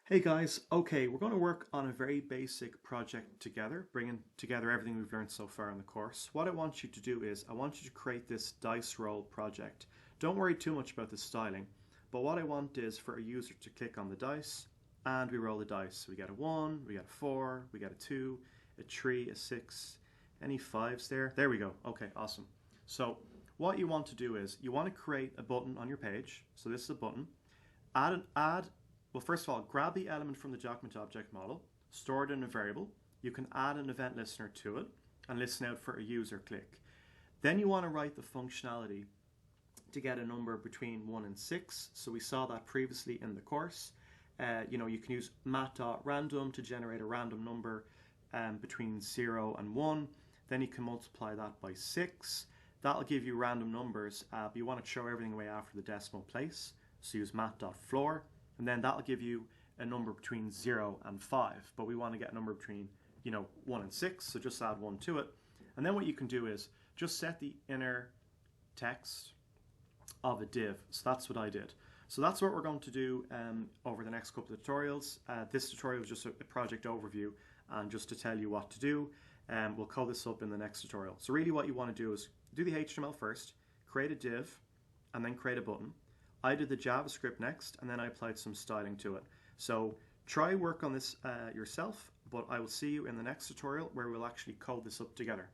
Hey guys, okay, we're going to work on a very basic project together, bringing together everything we've learned so far in the course. What I want you to do is, I want you to create this dice roll project. Don't worry too much about the styling, but what I want is for a user to click on the dice, and we roll the dice. We get a 1, we get a 4, we get a 2, a 3, a 6, any 5s there? There we go. Okay, awesome. So what you want to do is, you want to create a button on your page. So this is a button. Well, first of all, grab the element from the document object model, store it in a variable. You can add an event listener to it and listen out for a user click. Then you want to write the functionality to get a number between 1 and 6. So we saw that previously in the course. You can use mat.random to generate a random number between 0 and 1. Then you can multiply that by 6. That'll give you random numbers, but you want to throw everything away after the decimal place. So use mat.floor. And then that'll give you a number between 0 and 5. But we want to get a number between 1 and 6, so just add 1 to it. And then what you can do is just set the inner text of a div. So that's what I did. So that's what we're going to do over the next couple of tutorials. This tutorial is just a project overview and just to tell you what to do. We'll call this up in the next tutorial. So really what you want to do is do the HTML first, create a div, and then create a button. I did the JavaScript next, and then I applied some styling to it. So try work on this yourself, but I will see you in the next tutorial where we'll actually code this up together.